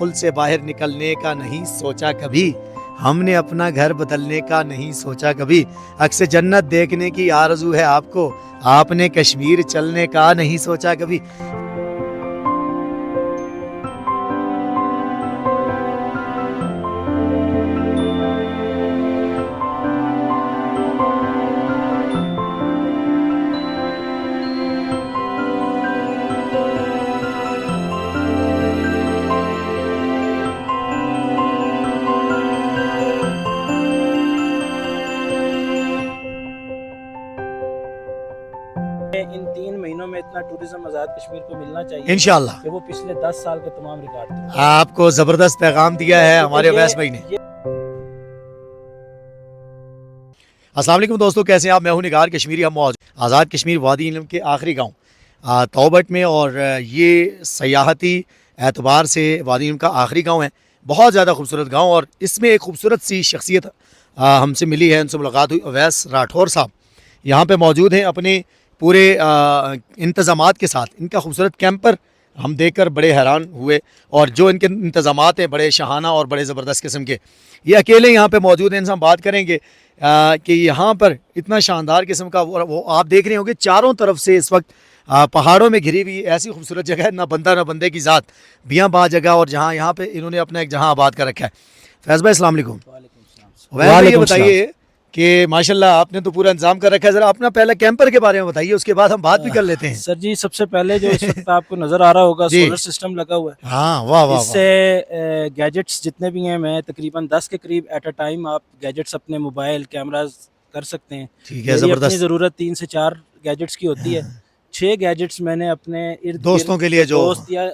खुल से बाहर निकलने का नहीं सोचा कभी, हमने अपना घर बदलने का नहीं सोचा कभी। अक्स जन्नत देखने की आरज़ू है आपको, आपने कश्मीर चलने का नहीं सोचा कभी। इन 3 महीनों में इतना टूरिज्म आज़ाद कश्मीर को मिलना चाहिए इंशाल्लाह कि वो पिछले 10 साल के तमाम रिकॉर्ड तोड़। आपको जबरदस्त पैगाम दिया है हमारे अवैस भाई ने। अस्सलाम वालेकुम दोस्तों, कैसे हैं आप? मैं हूं निगार कश्मीरी। हम मौजूद आज़ाद कश्मीर वादी इल्म के आखिरी गांव तौबट में, और ये सयाहती एतबार से वादी इल्म का आखिरी गांव है। बहुत ज़्यादा खूबसूरत गांव, और इसमें एक खूबसूरत सी शख्सियत हमसे मिली है, उनसे मुलाकात हुई। अवैस राठौर साहब यहाँ पे मौजूद हैं अपने पूरे इंतज़ामात के साथ। इनका खूबसूरत कैंपर हम देखकर बड़े हैरान हुए, और जो इनके इंतज़ामात हैं बड़े शहाना और बड़े ज़बरदस्त किस्म के। ये अकेले यहाँ पे मौजूद हैं। इनसे हम बात करेंगे कि यहाँ पर इतना शानदार किस्म का वो आप देख रहे होंगे चारों तरफ से इस वक्त पहाड़ों में घिरी हुई ऐसी खूबसूरत जगह है, ना बंदा ना बंदे की ज़ात, बियाँ बा जगह, और जहाँ यहाँ पे इन्होंने अपना एक जहाँ आबाद कर रखा है। फैज़ भाई अस्सलाम वालेकुम। ये बताइए कि माशाल्लाह आपने तो पूरा इंतजाम कर रखा है। जरा अपना पहले कैंपर के बारे में बताइए, उसके बाद हम बात भी कर लेते हैं। सर जी, सबसे पहले जो इस वक्त आपको नजर आ रहा होगा सोलर सिस्टम लगा हुआ है। हाँ, वाह वाह। इससे गैजेट्स जितने भी हैं, मैं तकरीबन 10 के करीब एट अ टाइम आप गैजेट्स अपने मोबाइल कैमराज कर सकते हैं। ठीक है, जबरदस्त। अपनी ज़रूरत 3 से 4 गैजेट्स की होती है। 6 गैजेट्स मैंने अपने इर्द दोस्तों के लिए, जो दोस्त या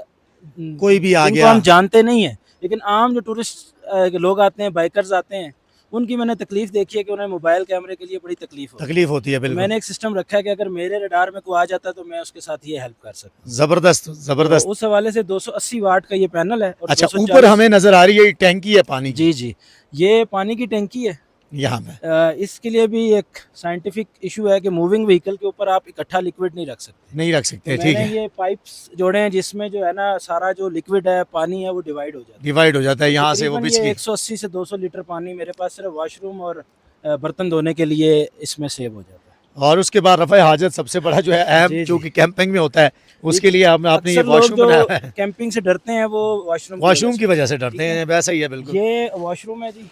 कोई भी आ गया, हम जानते नहीं है, लेकिन आम जो टूरिस्ट लोग आते हैं, बाइकर्स आते हैं, उनकी मैंने तकलीफ देखी है कि उन्हें मोबाइल कैमरे के लिए बड़ी तकलीफ होती है। बिल्कुल। मैंने एक सिस्टम रखा है कि अगर मेरे रडार में कोई आ जाता है तो मैं उसके साथ ये हेल्प कर सकता हूँ। जबरदस्त जबरदस्त। तो उस हवाले से 280 वाट का ये पैनल है। और अच्छा, ऊपर हमें नजर आ रही है टैंकी है पानी की। जी, ये पानी की टैंकी है यहाँ पे। इसके लिए भी एक साइंटिफिक इशू है कि मूविंग व्हीकल के ऊपर आप इकट्ठा लिक्विड नहीं रख सकते। तो ठीक है। ये पाइप्स जोड़े हैं जिसमें जो है ना सारा जो लिक्विड है, पानी है, वो डिवाइड हो जाता है यहाँ से वो बिच के। 180 से 200 लीटर पानी मेरे पास सिर्फ वॉशरूम और बर्तन धोने के लिए इसमें सेव हो जाता है। और उसके बाद रफ़ा हाजत सबसे बड़ा जो है अहम, जो कि कैंपिंग में होता है, उसके लिए आपने ये वॉशरूम बनाया है। कैंपिंग से डरते हैं वो वॉशरूम की वजह से डरते हैं, वैसा ही है बिल्कुल। ये वॉशरूम है जी।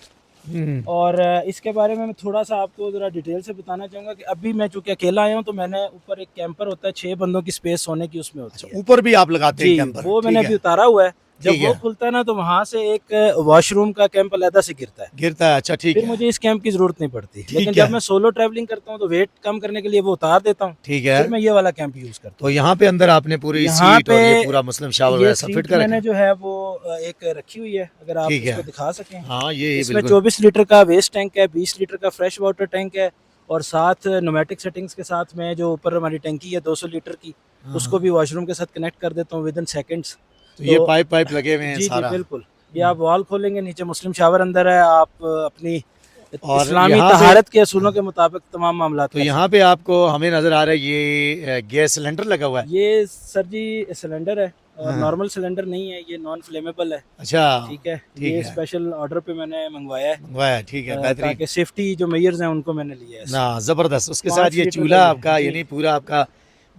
और इसके बारे में मैं थोड़ा सा आपको ज़रा डिटेल से बताना चाहूँगा कि अभी मैं चूँकि अकेला आया हूँ, तो मैंने ऊपर एक कैंपर होता है, 6 बंदों की स्पेस होने की उसमें होती है। ऊपर भी आप लगाते हैं कैंपर? वो मैंने अभी उतारा हुआ है। जब वो खुलता है ना, तो वहाँ से एक वॉशरूम का कैंप अलग से गिरता है। अच्छा, ठीक है। फिर मुझे इस कैंप की जरूरत नहीं पड़ती, लेकिन जब मैं सोलो ट्रैवलिंग करता हूँ तो वेट कम करने के लिए वो उतार देता हूँ। ठीक है। फिर मैं ये वाला कैंप यूज करता हूँ। तो यहाँ पे अंदर आपने पूरी सीट और ये पूरा मुस्लिम शावर ऐसा फिट कर मैंने जो है वो एक रखी हुई है, अगर आप इसको दिखा सकें। हाँ, ये इसमें 24 लीटर का वेस्ट टैंक है, 20 लीटर का फ्रेश वाटर टैंक है, और साथ न्यूमेटिक सेटिंग्स के साथ में जो ऊपर हमारी टैंकी है 200 लीटर की, उसको भी वॉशरूम के साथ कनेक्ट कर देता हूँ विद इन सेकेंड्स। तो ये पाइप लगे हुए हैं सारा। जी बिल्कुल। ये आप वॉल खोलेंगे, नीचे मुस्लिम शावर अंदर है, आप अपनी इस्लामी तहारत के असूलों के मुताबिक तमाम मामला। तो यहाँ पे आपको हमें नजर आ रहा है ये गैस सिलेंडर लगा हुआ है। ये सर जी सिलेंडर है, और नॉर्मल सिलेंडर नहीं है, ये नॉन फ्लेमेबल है। अच्छा, ठीक है। ये स्पेशल ऑर्डर पे मैंने मंगवाया है। ठीक है, बेहतरीन। ताकि सेफ्टी जो मेजर्स हैं उनको मैंने लिया है ना, जबरदस्त। उसके साथ ये चूल्हा आपका, यानी पूरा आपका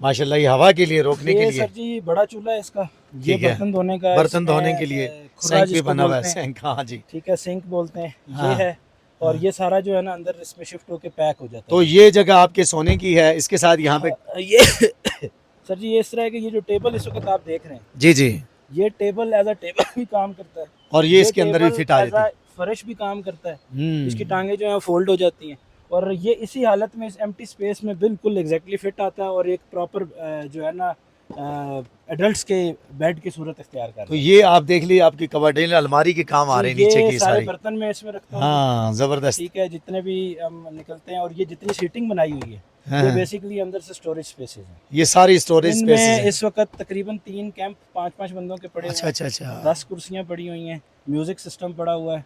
माशाल्लाह ये हवा के लिए, रोकने के लिए। सर जी बड़ा चूल्हा है इसका। ये बर्तन धोने के लिए सिंक भी बना हुआ है। सिंक, हाँ जी, ठीक है, सिंक बोलते हैं। ये है, और ये सारा जो है ना अंदर इसमें शिफ्ट होके पैक हो जाता है। तो ये जगह आपके सोने की है। इसके साथ यहाँ पे ये सर जी, ये इस तरह के ये जो टेबल इस वक्त आप देख रहे हैं, जी, ये टेबल एज अ टेबल भी काम करता है, और ये इसके अंदर भी फिट आ जाती है। फर्श भी काम करता है। इसकी टांगे जो है फोल्ड हो जाती हैं, और ये इसी हालत में इस एम्प्टी स्पेस में बिल्कुल एग्जैक्टली फिट आता है, और एक प्रॉपर जो है ना एडल्ट्स के बेड की सूरत इख्तियार करता है। तो ये आप देख लीजिए, आपकी कबर्ड अलमारी के काम आ रहे हैं नीचे की सारे बर्तन में इसमें रखता हूँ। हाँ, जबरदस्त। ठीक है, जितने भी हम निकलते हैं, और ये जितनी सीटिंग बनाई हुई है, ये बेसिकली अंदर से स्टोरेज स्पेसेस हैं। ये सारी स्टोरेज स्पेसेस हैं। इस वक्त तकरीबन 3 कैंप 5-5 बंदों के पड़े हुए हैं। अच्छा। 10 कुर्सियाँ पड़ी हुई हैं, म्यूजिक सिस्टम पड़ा हुआ है।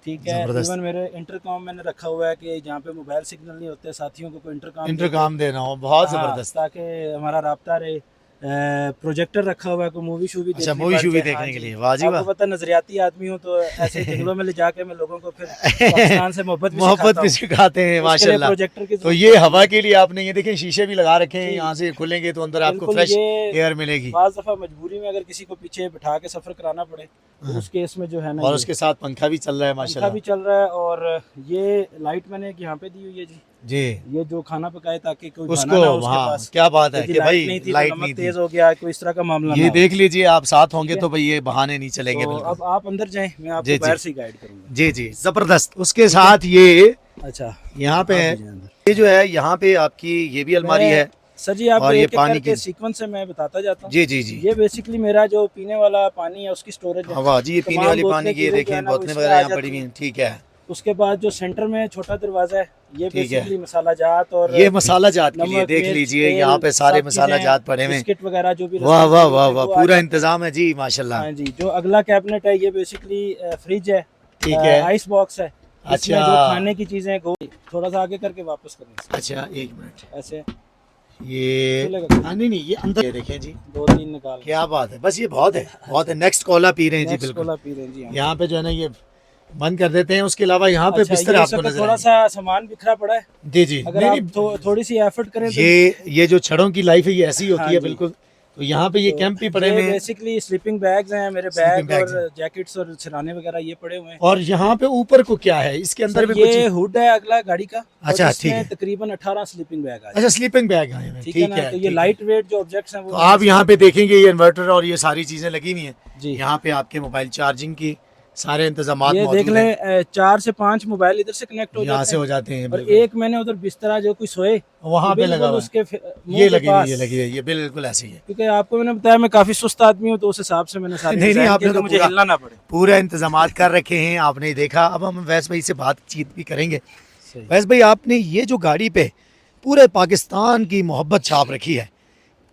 ठीक है, इवन मेरे इंटरकॉम मैंने रखा हुआ है कि जहाँ पे मोबाइल सिग्नल नहीं होते, साथियों को कोई इंटरकॉम देना हो, बहुत जबरदस्त, ताकि हमारा राब्ता रहे। प्रोजेक्टर रखा हुआ है, कोई मूवी शूवी अच्छा, मूवी शूवी देखने के लिए, वाह जी वाह। आपको पता नजरियाती आदमी हूँ तो ऐसे जंगलों में ले जाके मैं लोगों को फिर पाकिस्तान से मोहब्बत भी सिखाते हैं माशाल्लाह। प्रोजेक्टर की तो ये हवा के लिए आपने ये देखें शीशे भी लगा रखे हैं, यहाँ से खुलेंगे तो अंदर आपको बिल्कुल, फ्रेश ये एयर मिलेगी। बाज़ दफ़ा मजबूरी में अगर किसी को पीछे बिठा के सफर कराना पड़े तो उस केस में जो है ना, और उसके साथ पंखा भी चल रहा है पंखा माशाल्लाह भी चल रहा है। और ये लाइट मैंने एक यहाँ पे दी हुई है जी, जी। ये जो खाना पकाए ताकि कोई उसको खाना ना हो उसके हाँ, पास। क्या बात है यदि कि भाई नहीं थी लाइट तो नहीं नमक थी, तेज हो गया, कोई इस तरह का मामला ये ना हो। देख लीजिए आप साथ होंगे ठीक है। तो भाई ये बहाने नहीं चलेंगे तो बिल्कुल। अब आप अंदर जाएं, मैं जी, आपको जी। बाहर से ही गाइड करूंगा। जी जी, जबरदस्त। उसके साथ ये अच्छा, यहाँ पे आप है, भी जाएं अंदर। ये जो है यहाँ पे आपकी ये भी अलमारी मैं- है। सर जी आपको और ये एक एक पानी करके की- सीक्वेंस से मैं बताता जाता हूँ। जी जी जी। ये बेसिकली मेरा जो पीने वाला पानी है उसकी स्टोरेज है। हाँ वाह जी, ये पीने तमाम वाली बोतलें पानी की ये चीज़ें जो है देखें, ना वो बोतलें इसमें वगैरह आ यहाँ जाती पड़ी हुई हैं। हैं, ठीक है। उसके बाद जो सेंटर में छोटा दरवाजा है, ये ठीक है। बेसिकली मसाला जात और ये मसाला जात के लिए नमक, देख मिर्च, लीजिए, तेल, यहाँ पे सारे सब मसाला चीज़ें, जात पड़े हुए हैं। बिस्किट वगैरह जो भी वाह रस्ते वाह में वाह होते हैं, वाह, वो आ पूरा जाते हैं। इंतजाम है जी माशाल्लाह। हाँ जी, जो अगला कैबिनेट है ये बेसिकली फ्रिज है, ठीक है। आइस बॉक्स है। इसमें अच्छा। जो खाने की चीजें थोड़ा सा आगे करके वापस करें अच्छा एक मिनट, ऐसे ये चलेगा। हाँ, नहीं नहीं, ये अंदर ये देखें जी, 2-3 निकाल के। क्या बात है, बस ये बहुत है, बहुत है। नेक्स्ट कोला पी रहे हैं जी, नेक्स्ट बिल्कुल। कोला पी रहे हैं जी हम। यहाँ पे जो है ना ये बंद कर देते हैं, उसके अलावा यहाँ पे अच्छा, बिस्तर ये आपको सब नजर थोड़ा आएंगे। सा सामान बिखरा पड़ा है, जी जी, अगर नहीं आप नहीं, थोड़ी सी एफर्ट करें तो ये जो छड़ों की लाइफ है ये ऐसी ही होती हाँ है जी। बिल्कुल। तो यहाँ पे ये तो कैंप भी पड़े हुए हैं, बेसिकली स्लीपिंग बैग्स हैं मेरे, Sleeping बैग bags और जैकेट्स और सिराने वगैरह ये पड़े हुए हैं। और यहाँ पे ऊपर को क्या है, इसके अंदर सर भी ये कुछ। हुड है अगला गाड़ी का, और अच्छा, इसमें ठीक है। तकरीबन 18 स्लीपिंग बैग आ अच्छा, स्लीपिंग बैग आए हैं, ठीक है ना। तो ये लाइट वेट जो ऑब्जेक्ट्स हैं वो तो आप यहाँ पे देखेंगे ये इन्वर्टर और ये सारी चीजें लगी हुई हैं जी। यहाँ पे, आपके मोबाइल चार्जिंग की सारे इंतजाम ये देख मौजूद हैं। लें 4 से 5 मोबाइल इधर से कनेक्ट हो यहाँ जाते से हो हैं, जाते हैं और बिल्कुल। एक मैंने उधर बिस्तरा जो कोई सोए वहाँ पे बिल्कुल लगा हुआ है। उसके ये लगी हुई है, ये लगी हुई है, ये बिल्कुल ऐसी है। क्योंकि आपको मैंने बताया मैं काफी सुस्त आदमी हूँ, तो उस हिसाब से मैंने सारी नहीं, डिजाइन आपने किया कि तो मुझे पूरा- हिलना ना पड़े। पूरा इंतजाम कर रखे हैं, आपने देखा। अब हम वैस भाई से बातचीत भी करेंगे। सही। वैस भाई, आपने ये जो गाड़ी पे पूरे पाकिस्तान की मोहब्बत छाप रखी है,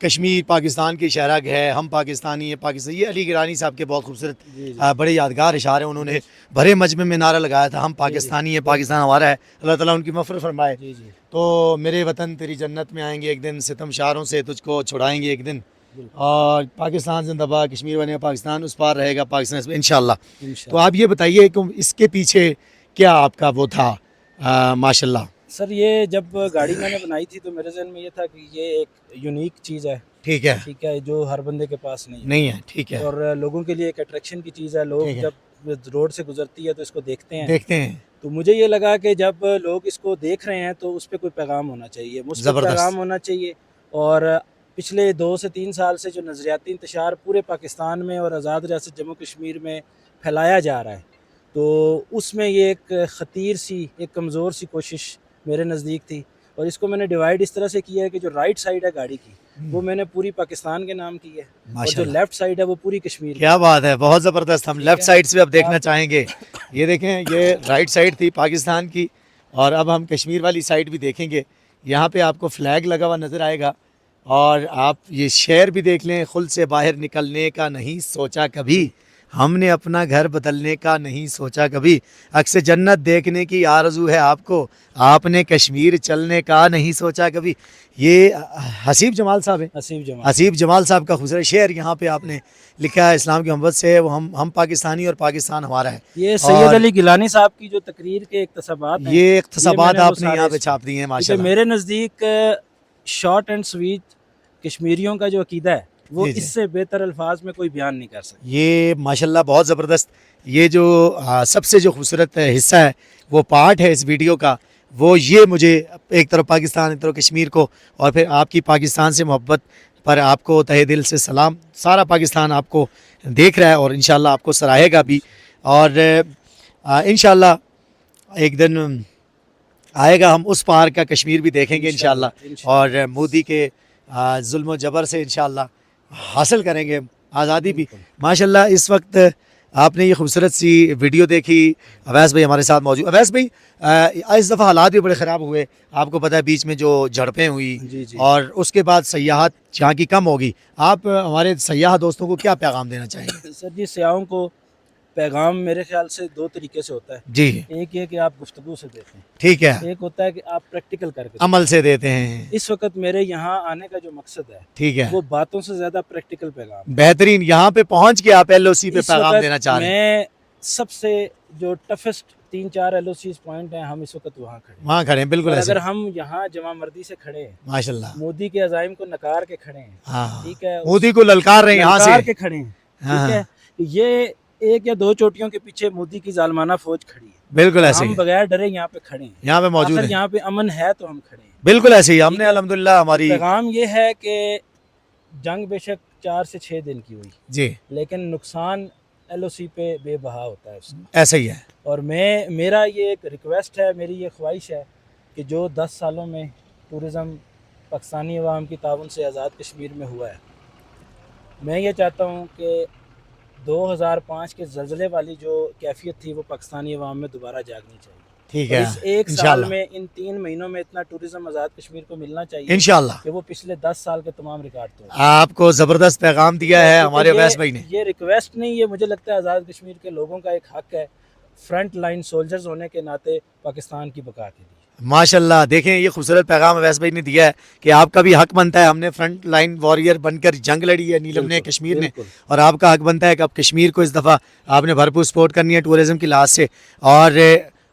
कश्मीर पाकिस्तान की शहरग है, हम पाकिस्तानी हैं, पाकिस्तान, ये अली गिरानी साहब के बहुत खूबसूरत जी, जी। बड़े यादगार इशारे उन्होंने भरे मजमे में नारा लगाया था, हम पाकिस्तानी हैं, पाकिस्तान हमारा है, अल्लाह ताला उनकी मफ़रत फरमाए। जी जी तो मेरे वतन तेरी जन्नत में आएंगे एक दिन, सितम शारों से तुझको छुड़ाएंगे एक दिन, बिल्कुल। और पाकिस्तान जिंदाबाद, कश्मीर बनेगा पाकिस्तान, उस पार रहेगा पाकिस्तान इंशाल्लाह। तो इंशाल्लाह। आप ये बताइए कि इसके पीछे क्या आपका वो था माशाल्लाह। सर ये जब गाड़ी मैंने बनाई थी तो मेरे जहन में ये था कि ये एक यूनिक चीज़ है, ठीक है, ठीक है, जो हर बंदे के पास नहीं है, नहीं है, ठीक है, और लोगों के लिए एक अट्रैक्शन की चीज़ है। लोग ठीक है। जब रोड से गुजरती है तो इसको देखते हैं, देखते हैं। तो मुझे ये लगा कि जब लोग इसको देख रहे हैं तो उस पर कोई पैगाम होना चाहिए, मुस्बत ज़बरदस्त। पैगाम होना चाहिए। और पिछले 2 से 3 साल से जो नज़रियाती इंतशार पूरे पाकिस्तान में और आज़ाद रियासत जम्मू कश्मीर में फैलाया जा रहा है, तो उसमें ये एक ख़तीर सी, एक कमज़ोर सी कोशिश मेरे नज़दीक थी। और इसको मैंने डिवाइड इस तरह से किया है कि जो राइट साइड है गाड़ी की वो मैंने पूरी पाकिस्तान के नाम की है, और जो माशाल्लाह, लेफ़्ट साइड है वो पूरी कश्मीर की। क्या बात है, बहुत ज़बरदस्त। हम ठीक लेफ्ट है। साइड से अब देखना आप- चाहेंगे। ये देखें, ये राइट साइड थी पाकिस्तान की, और अब हम कश्मीर वाली साइड भी देखेंगे। यहाँ पे आपको फ्लैग लगा हुआ नज़र आएगा, और आप ये शेर भी देख लें, खुल से बाहर निकलने का नहीं सोचा कभी, हमने अपना घर बदलने का नहीं सोचा कभी, अक्सर जन्नत देखने की आरज़ू है आपको, आपने कश्मीर चलने का नहीं सोचा कभी। ये हसीब जमाल साहब है, हसीब जमाल। हसीब जमाल साहब का खूबसूरत शेर यहाँ पे आपने लिखा है, इस्लाम की मोहब्बत से है वो, हम पाकिस्तानी और पाकिस्तान हमारा है। ये सैयद अली गिलानी साहब की जो तकरीर के इख्तसाबात हैं, ये इख्तसाबात मैंने वो आपने सारे यहाँ पे इसमें- छाप दिए हैं क्योंकि माशाल्लाह। मेरे नज़दीक शॉर्ट एंड स्वीट कश्मीरियों का जो अकीदा है वो जी, जी। इससे बेहतर अल्फाज में कोई बयान नहीं कर सकता। ये माशाल्लाह बहुत ज़बरदस्त। ये जो सबसे जो खूबसूरत हिस्सा है, वो पार्ट है इस वीडियो का, वो ये मुझे एक तरफ पाकिस्तान, एक तरफ कश्मीर को, और फिर आपकी पाकिस्तान से मोहब्बत पर आपको तहे दिल से सलाम। सारा पाकिस्तान आपको देख रहा है और इंशाल्लाह आपको सराहेगा भी, और इंशाल्लाह एक दिन आएगा हम उस पार का कश्मीर भी देखेंगे इंशाल्लाह, और मोदी के जुल्म जबर से इंशाल्लाह हासिल करेंगे आज़ादी भी। माशाल्लाह इस वक्त आपने ये खूबसूरत सी वीडियो देखी, अवैस भाई हमारे साथ मौजूद। अवैस भाई, इस दफ़ा हालात भी बड़े ख़राब हुए, आपको पता है बीच में जो झड़पें हुई, जी जी। और उसके बाद सयाहत यहाँ की कम होगी। आप हमारे सयाह दोस्तों को क्या पैगाम देना चाहेंगे? सर जी, सयाहों को पैगाम मेरे ख्याल से दो तरीके से होता है। जी एक ये कि आप गुफ्तगू से देते हैं, ठीक है, एक होता है कि आप प्रैक्टिकल करके अमल से देते हैं, इस वक्त मेरे यहाँ आने का जो मकसद है ठीक है, वो बातों से ज्यादा प्रैक्टिकल पैगाम है। बेहतरीन। यहाँ पे पहुँच के आप LOC पे इस पैगाम वक्त देना चाह रहे हैं, मैं सबसे जो टफेस्ट 3-4 LOCs पॉइंट हैं, हम इस वक्त वहाँ खड़े हैं। वहाँ खड़े हैं, बिल्कुल और ऐसे, अगर हम यहाँ जमा मर्दी से खड़े हैं, माशाल्लाह, मोदी के अज़ाइम को नकार के खड़े हैं, हाँ, ठीक है, मोदी को ललकार रहे हैं यहाँ ललकार से, के खड़े हैं, हाँ, ठीक है, ये एक या दो चोटियों के पीछे मोदी की जालमाना फौज खड़ी है, बिल्कुल ऐसे हम ही बगैर डरे यहाँ पे खड़े हैं, यहाँ पे मौजूद आखिर है, यहाँ पे अमन है तो हम खड़े हैं। बिल्कुल ऐसे ही। हमने ठीक है। अल्हम्दुलिल्लाह हमारी पैगाम ये है कि जंग बेशक 4 से 6 दिन की हुई, जी लेकिन नुकसान LOC पे बेबहा होता है उसका। ऐसा ही है, और मेरा ये एक रिक्वेस्ट है, मेरी ये ख्वाहिश है कि जो 10 सालों में टूरिज़म पाकिस्तानी अवाम की ताउन से आज़ाद कश्मीर में हुआ है, मैं ये चाहता हूँ कि 2005 के ज़लज़ले वाली जो कैफियत थी वो पाकिस्तानी अवाम में दोबारा जागनी चाहिए। ठीक और है, इस एक साल इंशाल्लाह में, इन 3 महीनों में इतना टूरिज़म आज़ाद कश्मीर को मिलना चाहिए इंशाल्लाह। कि वो पिछले 10 साल के तमाम रिकॉर्ड तोड़। आपको जबरदस्त पैगाम दिया है तो हमारे अवैस भाई ने, ये रिक्वेस्ट नहीं, ये मुझे लगता है आज़ाद कश्मीर के लोगों का एक हक है, फ्रंट लाइन सोल्जर्स होने के नाते पाकिस्तान की बका के लिए। माशाल्लाह। देखें ये खूबसूरत पैगाम अवैस भाई ने दिया है कि आपका भी हक बनता है, हमने फ्रंट लाइन वॉरियर बनकर जंग लड़ी है नीलम ने, बिल्कुल, कश्मीर ने, बिल्कुल। और आपका हक बनता है कि अब कश्मीर को इस दफ़ा आपने भरपूर सपोर्ट करनी है टूरिज़म की लिहाज से।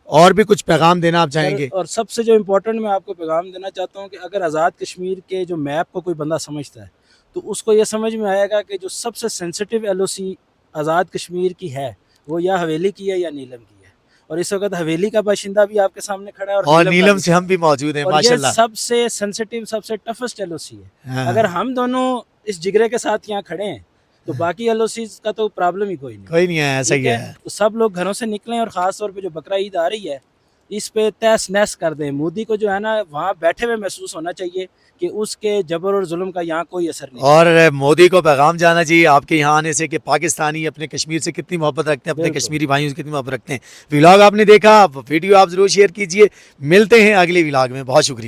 और भी कुछ पैगाम देना आप चाहेंगे? और सबसे जो इम्पोर्टेंट मैं आपको पैगाम देना चाहता हूँ कि अगर आज़ाद कश्मीर के जो मैप को कोई बंदा समझता है तो उसको ये समझ में आएगा कि जो सबसे सेंसिटिव LOC आज़ाद कश्मीर की है वो या हवेली की है या नीलम की है, और इस वक्त हवेली का बाशिंदा भी आपके सामने खड़ा है और नीलम से हम भी मौजूद हैं, और ये माशाल्लाह। सबसे सेंसिटिव, सबसे टफेस्ट LOC है। हाँ। अगर हम दोनों इस जिगरे के साथ यहाँ खड़े हैं तो बाकी LOCs का तो प्रॉब्लम ही कोई नहीं। कोई नहीं है, ऐसा ही ठीक है। तो सब लोग घरों से निकलें और ख़ास तौर पे जो बकरा ईद आ रही है इस पे तहस नहस कर दें। मोदी को जो है ना वहाँ बैठे हुए महसूस होना चाहिए कि उसके जबर और जुल्म का यहाँ कोई असर नहीं। और मोदी को पैगाम जाना चाहिए आपके यहाँ आने से कि पाकिस्तानी अपने कश्मीर से कितनी मोहब्बत रखते हैं, अपने बिल्कुल। कश्मीरी भाइयों से कितनी मोहब्बत रखते हैं। व्लॉग आपने देखा, वीडियो आप ज़रूर शेयर कीजिए। मिलते हैं अगले व्लॉग में, बहुत शुक्रिया।